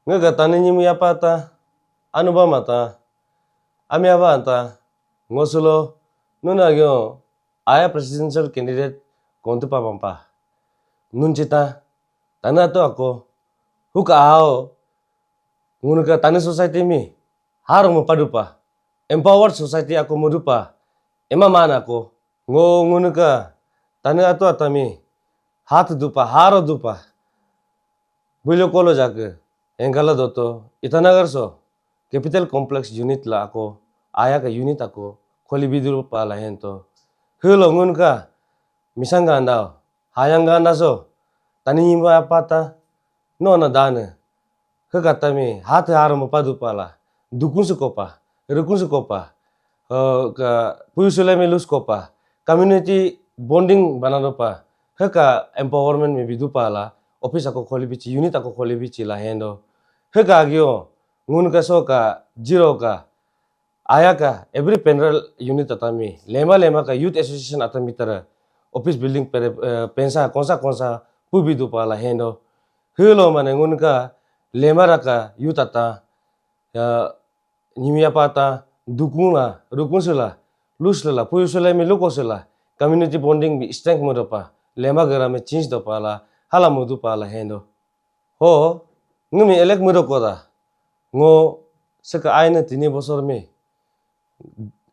Nga tani nyimu ya pata anuba mata ami aba anta ngosulo nuna gyo aya presidential candidate kontu pa pampa nun cita tana to ako huka ao ngunu ka tani society mi haro mo padupa empowered society ako modupa ema mana ako ngunu ka tani ato atami hat dupa haro dupa bulyo kolo jake engkala doto itanagar so capital complex unit la ako aya ka unit ako kholi bidur pa la hento hulo ngun ka misanga andao hayanga anda so tani nyimba pata no na dane kami hat haro mo padu pala dukun sukopa rukun sukopa ka puisule melus kopa community bonding banano pa heka empowerment me bidu pala office ako kholi bichi unit ako kholi bichi la hendo heka gyo ngun ka so ka zero ka aya ka every penral unit atami lema ka youth association atami tara office building pere pensa konsa pu bidu pala hendo hilo mane ngun ka lema raka youth ata nyimia pata dukuna rukun sila lus la puisula me luko sila community bonding bi strength mo pa lema gara me change do pala hala mudu pala hendo ho ngumi elek mudo koda ngo seka aina tini bosor me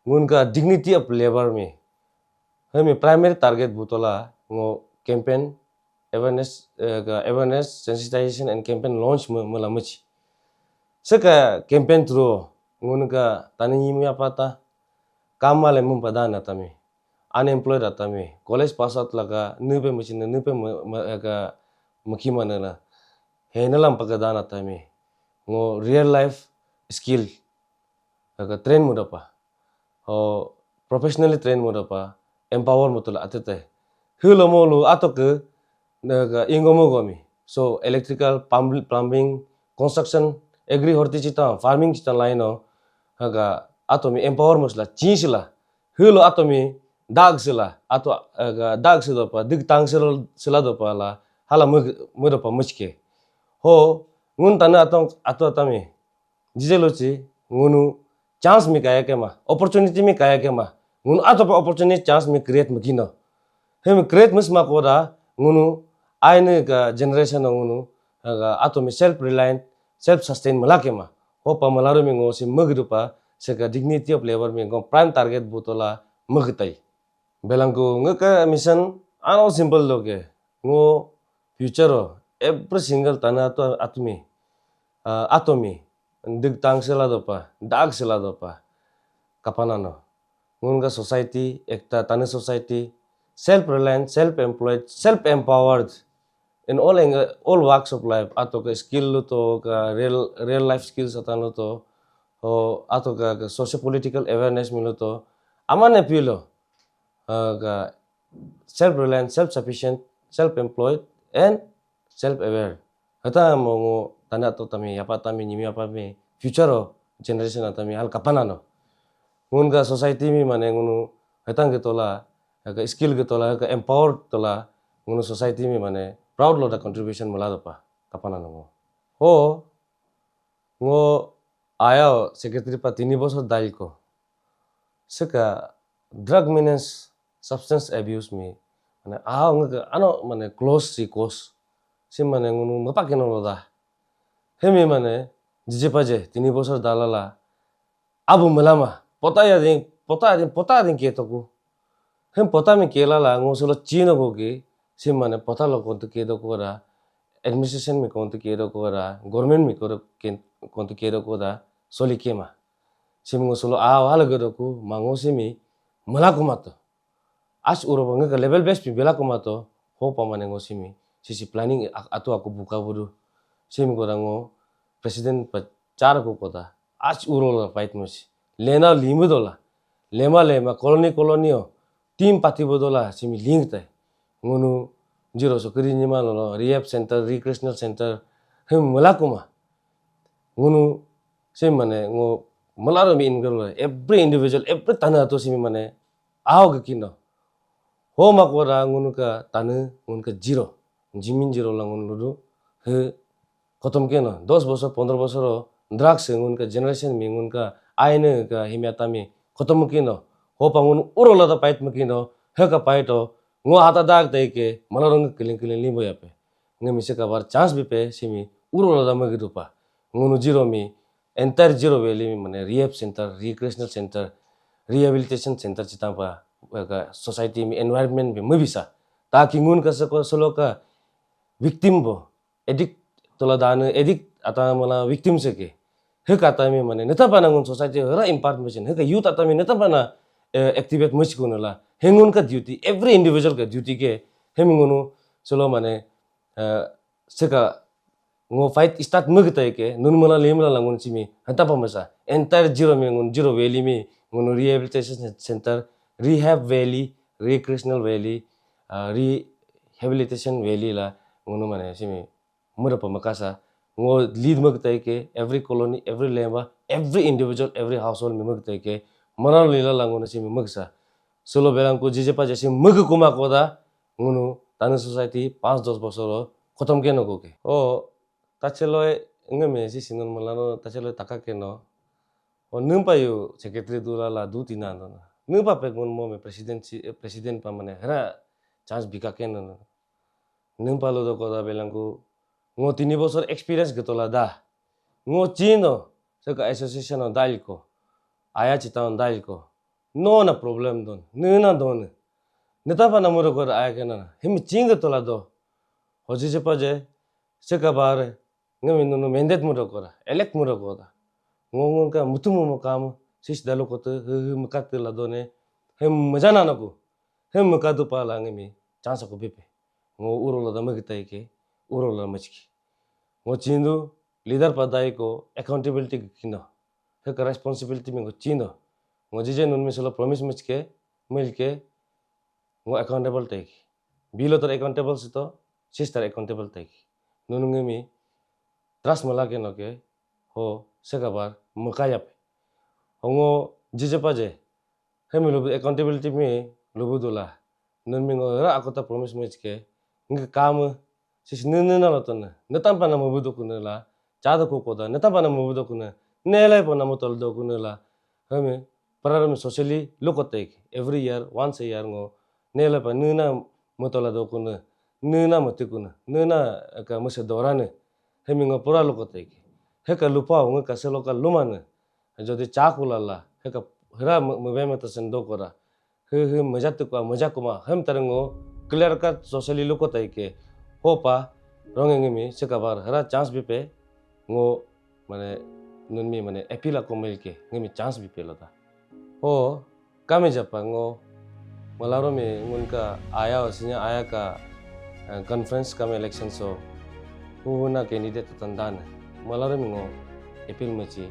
ngunka dignity of labor me hemi primary target butola ngo campaign awareness sensitization and campaign launch mula muchi seka campaign through ngunka tani nyimia pata kamale mum padana tami unemployed atami college pass out laga nupe machine nupe ka makimana na henalam pagadana tami ngo real life skill ka train mudapa o professionally train mudapa empower mutula atete hulo molu atoke naga ingomo gomi so electrical plumbing construction agri horticulture farming chita line haga atomi empower musla chinsila hulo atomi dag sila ato dag sila pa dig tang sila do pala hala mudopa muchke ho ngun tana ato atami jijelochi ngunu chance mi kaya kema opportunity mi kaya kema ngunu ato opportunity chance mi create mukino hem create mus makoda ngunu aine ka generation ngunu ato mi self reliant self sustain malakema ho pamalaru mi ngosi mugdupa seka dignity of labor mi ngo prime target butola mugtai belangku ngaka mission ano simple loge ngo future every single tana to atmi atomi dig tang sela dopa dag sela dopa kapanano ngunga society ekta tani society self reliant self employed self empowered in all walks of life ato ka skill lo to ka real life skills atano to o ato ka socio political awareness milo to amane pilo ka self reliant self sufficient self employed and self aware hata mo tanda to tami apa tami nyimi apa mi future generation atami hal kapanano ngunga society mi mane ngunu hetang getola ka skill getola ka empowered tola ngunu society mi mane proud lo da contribution mula pa kapanano ho ngo aya secretary pa tini bosor dal ko seka drug menace substance abuse mi mane ano mane close si cause si mane ngunu mapakeno lo da hemi mane jije paje tini bosor dalala abu melama pota din ke toku hem pota mi kelala ngosulo chino gogi si mane pota lo kontu ke do kora administration mi kontu ke do kora government mi kontu ke do kora soli kema sim ngosulo wala godoku mangosimi malaku mato as uro banga level best pi bela kumato ho pamane ngosimi sisi planning atu aku buka bodu sim gorango president pa cara ko kota as uro la fight musi lena limu dola lema koloni tim pati bodola simi link tai ngunu jiro so kiri nyima lo rehab center recreational center hem malakuma ngunu sim mane ngo malaro mi ingro every individual every tana to simi mane ga kino ho makora ngunu ka tanu ngun ka zero jimin zero la ngun lu he खत्म के न 10 वर्ष 15 वर्ष ड्रग्स उनका जनरेशन में उनका आयने का हिम्मत में खत्म के न हो पाऊन उरोला दा पाइट में के न हे का पाइट हो ngो hata dak dai ke malarong kiling kiling limbo ya pe ngami se kabar chance bi pe simi urola da magi dupa ngono zero mi entire zero valley mi mane rehab center recreational center rehabilitation center chita pa ka society mi environment bi mabisa taki ngun ka solo ka victim bo addict tola dan addict ata mala victim se ke he kata mi mane neta pana ngun society hera information he ka youth ata mi neta pana activate much kunala hengun ka duty every individual ka duty ke hemingunu solo mane seka ngo fight start mugta ke nun mala lemla langun chimi hanta pamasa entire zero mi ngun zero valley mi ngun rehabilitation center rehab valley recreational valley rehabilitation valley la ngun mane simi mura pamakasa ngo lead mugta ke every colony every lema every individual every household mi mugta ke mara lila langun simi mugsa solo belang ko jije pa jesi mug kuma koda ngunu tanu society 5-10 bosoro khotom ke no ko ke o tacheloi ngame si sinon malano tacheloi taka ke no o numpa yu secretary dula la du tina no numpa pe gun mo me president pa mane hera chance bika ke no numpa lo do koda belang ko ngo 3 bosor experience getola da ngo chino seka association on dal ko aya chita on dal ko no na problem don nena don neta pa namuro kor aya ke na him ching tola do hoji je paje seka bare ngami no mandate muro kora elect muro koda ngongon ka mutumu mo kam sis dalo ko te mukat la do ne hem majana na ko hem mukadu pa la ngami chance ko bepe ngo uro la da magitai ke uro la machki ngo chindu leader pa dai ko accountability kino he ka responsibility me ngo chindo ngo jije nun mi solo promise machke milke ngo accountable take bilo tor accountable sito sister accountable take nun ngami trust mala ke no ke ho sekabar mukaya pe ngo jije paje he mi lobu accountability me lobu dola nun mi ngo ra akota promise machke ngi kam sis nene na lotona netam pa na mobudo kunela chado ko koda netam pa na mobudo kuna nele po na motol do kunela hame pararam socially look at every year once a year ngo nele pa nuna motola do kuna nuna motikuna nuna ka musa dorane hemi ngo pura look at he ka lupa ngo ka selo ka lumana jodi chakulala he ka hera mbe mata sendo kora he majat ko maja kuma hem tarango clear cut socially look at ke hopa rongenge mi sekabar hera chance bi pe ngo mane nunmi mane apila ko milke ngemi chance bi pe lota हो kami japa ngo malaro me ngunka aya osinya aya ka conference kami election so huna candidate tandana malaro me ngo appeal machi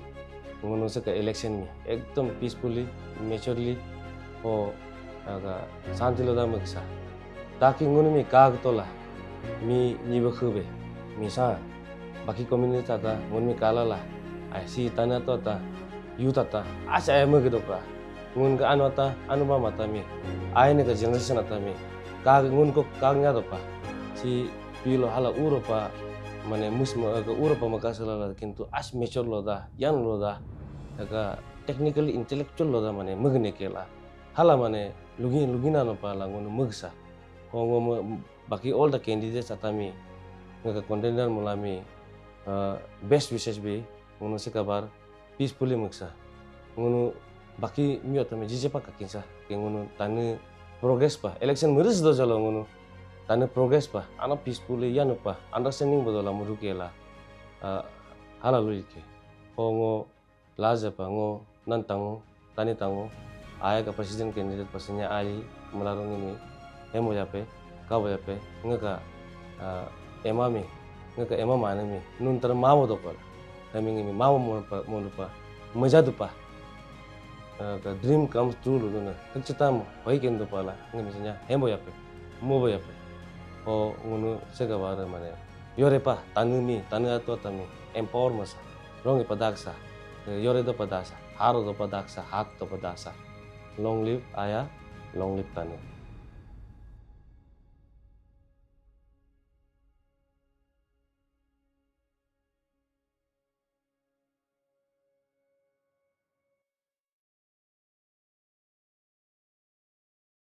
ngono se ka election mi ekdom peacefully maturely ho aga shanti loda maksa taki ngono mi kag tola mi niba khube mi sa baki community ta ngon mi kala la ai si tana to ta youth ta asa ay magdo ngun ka ano ta ano ba mata mi ay ne ka generation ata mi kag ngun ko kag nya pa si pilo hala uro pa mane musma ka uro pa makasala la kintu as mature lo da yan lo da ka technically intellectual lo da mane magne kela hala mane lugina no pa la ngun mugsa ho baki all the candidates ata mi nga contender mulami best wishes be ngono se kabar peacefully mugsa ngono baki mi otame jije pa kakinsa ke ngono tane progress pa election meris do jalo ngono tane progress pa ana peacefully yanu pa understanding bodola murukela hala luike hongo laja pa ngo nantango tani tango aya ka president candidate pasnya ai melarong ini hemo yape kabo yape ngaka emami ngaka emama nami nun tar mawo do ko kami ngi mawo mo pa maja do pa the dream comes true lu na kecita mo hoy kendo pala ngi misalnya hemo yape mo bo yape o ngunu sega bara mane yore pa tanu ato tami empower masa rongi padaksa yore do padasa haro do padaksa hak do padasa long live aya long live tanu